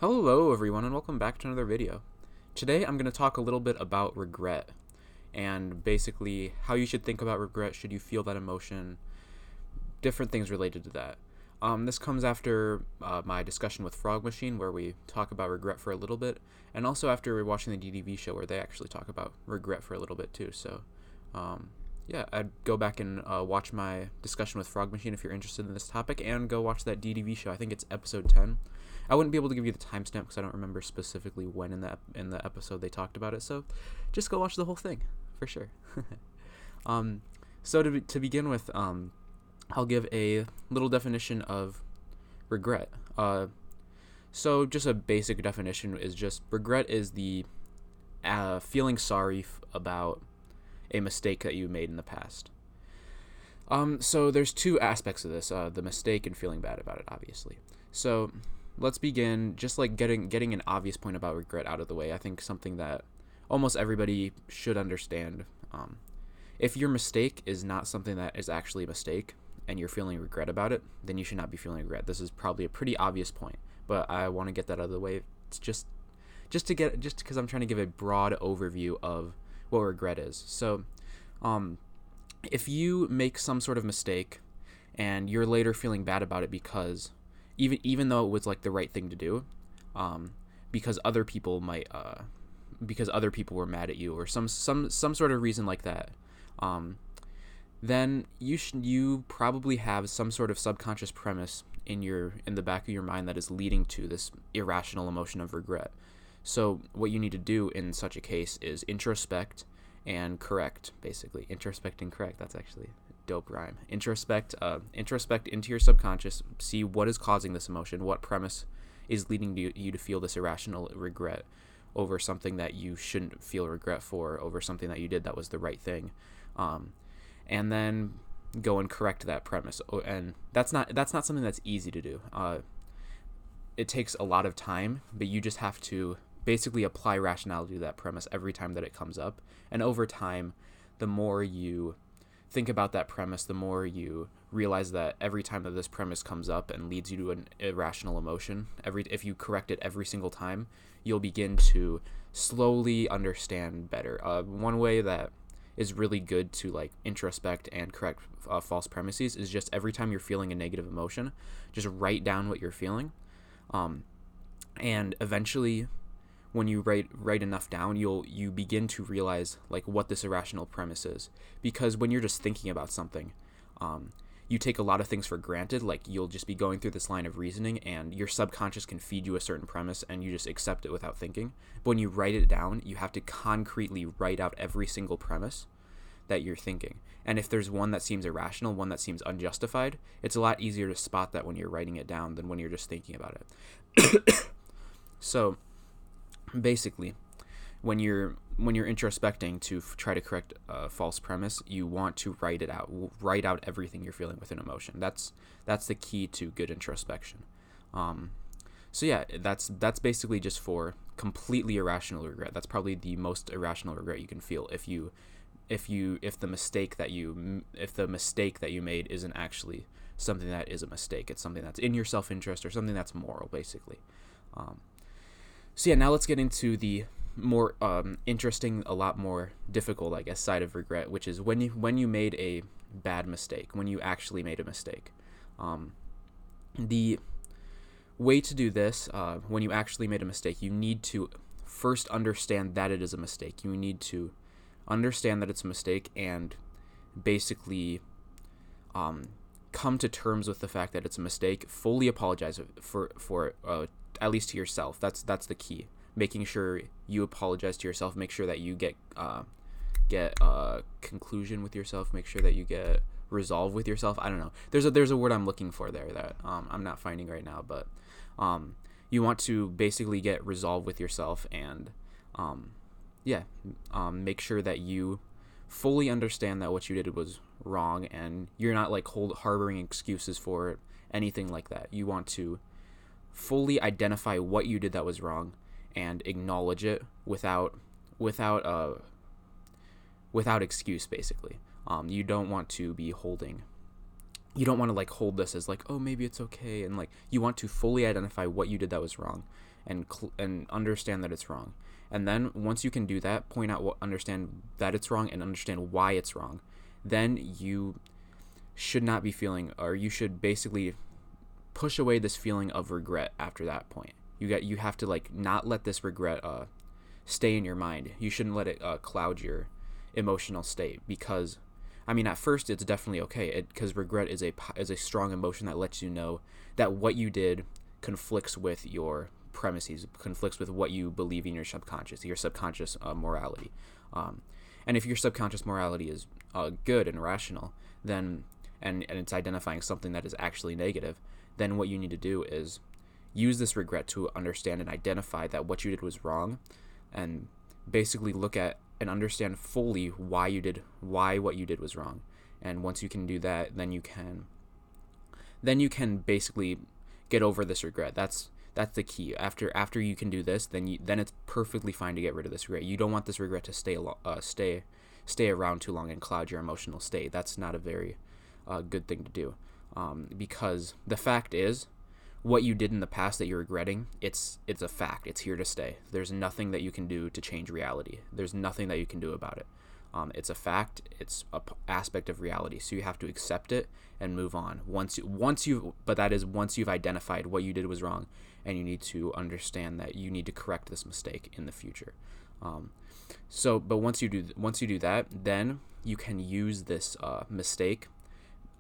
Hello everyone and welcome back to another video. Today I'm going to talk a little bit about regret and basically how you should think about regret should you feel that emotion, different things related to that. This comes after my discussion with Frog Machine where we talk about regret for a little bit, and also after watching the DDV show where they actually talk about regret for a little bit too. So yeah, I'd go back and watch my discussion with Frog Machine if you're interested in this topic, and go watch that DDV show. I think it's episode 10. I wouldn't be able to give you the timestamp because I don't remember specifically when in the episode they talked about it. So just go watch the whole thing for sure. So to begin with, I'll give a little definition of regret. So just a basic definition is just regret is the feeling sorry about a mistake that you made in the past. So there's two aspects of this: the mistake and feeling bad about it, obviously. So let's begin just like getting an obvious point about regret out of the way. I think something that almost everybody should understand. If your mistake is not something that is actually a mistake and you're feeling regret about it, then you should not be feeling regret. This is probably a pretty obvious point, but I want to get that out of the way. It's just because I'm trying to give a broad overview of what regret is. So if you make some sort of mistake and you're later feeling bad about it because even though it was like the right thing to do, because other people were mad at you or some sort of reason like that, then you probably have some sort of subconscious premise in the back of your mind that is leading to this irrational emotion of regret. So what you need to do in such a case is introspect and correct, basically. Introspect and correct. That's actually a dope rhyme. Introspect into your subconscious, see what is causing this emotion, what premise is leading you to feel this irrational regret over something that you shouldn't feel regret for, over something that you did that was the right thing, and then go and correct that premise. And that's not something that's easy to do. It takes a lot of time, but you just have to basically apply rationality to that premise every time that it comes up. And over time, the more you think about that premise, the more you realize that every time that this premise comes up and leads you to an irrational emotion, if you correct it every single time, you'll begin to slowly understand better. One way that is really good to like introspect and correct false premises is just every time you're feeling a negative emotion, just write down what you're feeling, and eventually, when you write enough down, you begin to realize like what this irrational premise is. Because when you're just thinking about something, you take a lot of things for granted. Like you'll just be going through this line of reasoning, and your subconscious can feed you a certain premise, and you just accept it without thinking. But when you write it down, you have to concretely write out every single premise that you're thinking. And if there's one that seems irrational, one that seems unjustified, it's a lot easier to spot that when you're writing it down than when you're just thinking about it. So basically, when you're introspecting to try to correct a false premise, you want to write out everything you're feeling with an emotion. That's the key to good introspection. So yeah, that's basically just for completely irrational regret. That's probably the most irrational regret you can feel if the mistake that you made isn't actually something that is a mistake. It's something that's in your self-interest or something that's moral, basically. So yeah, now let's get into the more interesting, a lot more difficult, I guess, side of regret, which is when you made a bad mistake, when you actually made a mistake. The way to do this, when you actually made a mistake, you need to first understand that it is a mistake. You need to understand that it's a mistake and basically come to terms with the fact that it's a mistake. Fully apologize for at least to yourself. That's the key. Making sure you apologize to yourself. Make sure that you get conclusion with yourself. Make sure that you get resolve with yourself. I don't know. There's a word I'm looking for there that I'm not finding right now, but you want to basically get resolve with yourself and make sure that you fully understand that what you did was wrong, and you're not like harboring excuses for it, anything like that. You want to fully identify what you did that was wrong and acknowledge it without excuse, basically. You don't want to be holding you don't want to like hold this as like, oh, maybe it's okay, and like you want to fully identify what you did that was wrong, and understand that it's wrong. And then once you can do that, point out what, understand that it's wrong and understand why it's wrong, then you should not be feeling, or you should basically push away this feeling of regret after that point. You have to like not let this regret stay in your mind. You shouldn't let it cloud your emotional state, because I mean, at first it's definitely okay, because regret is a strong emotion that lets you know that what you did conflicts with your premises, conflicts with what you believe in your subconscious morality. And if your subconscious morality is good and rational, then and it's identifying something that is actually negative, then what you need to do is use this regret to understand and identify that what you did was wrong, and basically look at and understand fully why what you did was wrong. And once you can do that, then you can basically get over this regret. That's the key. After you can do this, then it's perfectly fine to get rid of this regret. You don't want this regret to stay around too long and cloud your emotional state. That's not a very good thing to do, because the fact is, what you did in the past that you're regretting, it's a fact. It's here to stay. There's nothing that you can do to change reality. There's nothing that you can do about it. It's a fact. It's a aspect of reality. So you have to accept it and move on. Once you've identified what you did was wrong, and you need to understand that you need to correct this mistake in the future. But once you do that, then you can use this mistake.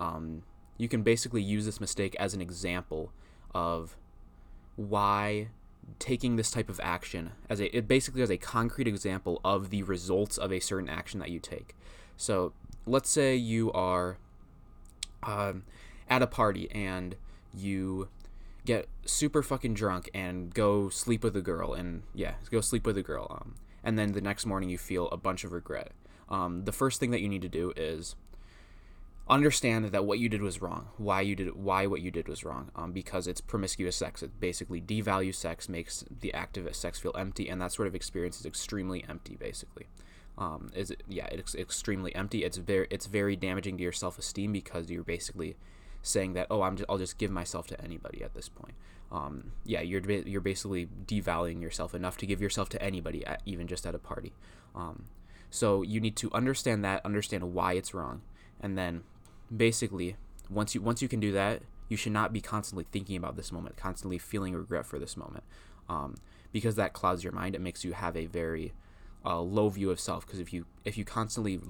You can basically use this mistake as an example of why taking this type of action basically as a concrete example of the results of a certain action that you take. So let's say you are at a party and you get super fucking drunk and go sleep with a girl, and then the next morning you feel a bunch of regret. The first thing that you need to do is understand that what you did was wrong, why what you did was wrong, because it's promiscuous sex. It basically devalues sex, makes the act of sex feel empty, and that sort of experience is extremely empty, basically. It's extremely empty. It's very damaging to your self-esteem, because you're basically saying that, I'll just give myself to anybody at this point. You're basically devaluing yourself enough to give yourself to anybody, even just at a party. So you need to understand why it's wrong, and then basically once you can do that, you should not be constantly thinking about this moment, constantly feeling regret for this moment, because that clouds your mind. It makes you have a very low view of self, because if you constantly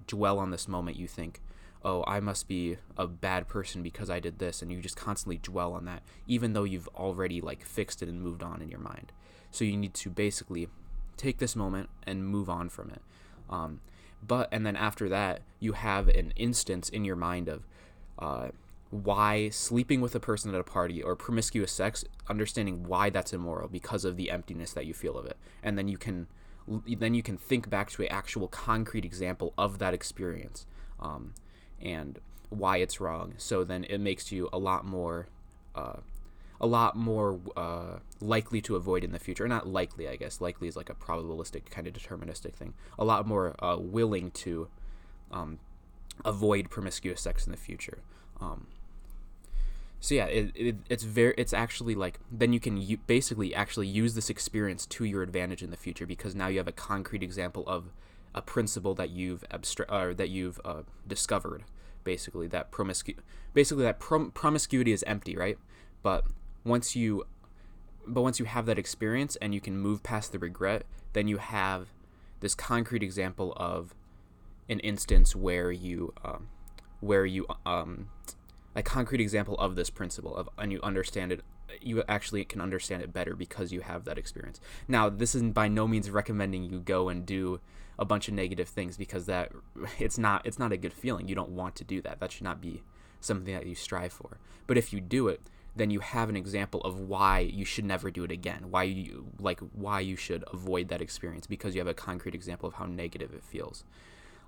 dwell on this moment, you think, oh, I must be a bad person because I did this, and you just constantly dwell on that, even though you've already fixed it and moved on in your mind. So you need to basically take this moment and move on from it. And then after that, you have an instance in your mind of why sleeping with a person at a party or promiscuous sex, understanding why that's immoral because of the emptiness that you feel of it. And then you can think back to an actual concrete example of that experience, and why it's wrong. So then it makes you a lot more likely to avoid in the future. Not likely, I guess. Likely is like a probabilistic kind of deterministic thing. A lot more willing to avoid promiscuous sex in the future. It's actually then you can basically actually use this experience to your advantage in the future, because now you have a concrete example of a principle that you've discovered. Basically, that promiscuity is empty, right? But once you have that experience and you can move past the regret, then you have this concrete example of an instance where you a concrete example of this principle and you understand it. You actually can understand it better because you have that experience. Now, this is by no means recommending you go and do a bunch of negative things, because that it's not a good feeling. You don't want to do that. That should not be something that you strive for. But if you do it, then you have an example of why you should never do it again. Why you should avoid that experience, because you have a concrete example of how negative it feels.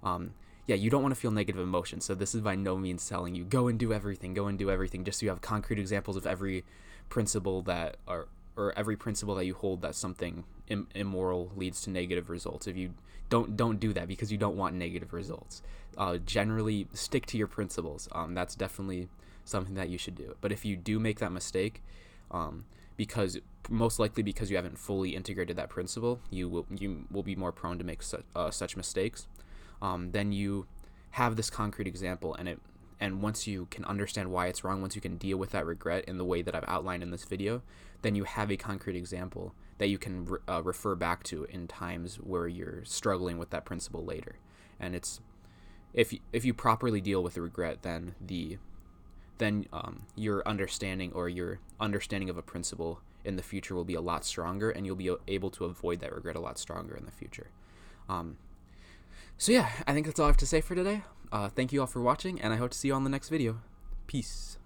You don't want to feel negative emotions. So this is by no means telling you go and do everything, just so you have concrete examples of every principle that or or every principle that you hold that something immoral leads to negative results. If you don't do that because you don't want negative results. Generally stick to your principles. That's definitely something that you should do. But if you do make that mistake, because most likely because you haven't fully integrated that principle, you will be more prone to make such mistakes. Then you have this concrete example, and once you can understand why it's wrong, once you can deal with that regret in the way that I've outlined in this video, then you have a concrete example that you can refer back to in times where you're struggling with that principle later. And it's if you properly deal with the regret, then your understanding of a principle in the future will be a lot stronger, and you'll be able to avoid that regret a lot stronger in the future. So yeah, I think that's all I have to say for today. Thank you all for watching, and I hope to see you on the next video. Peace.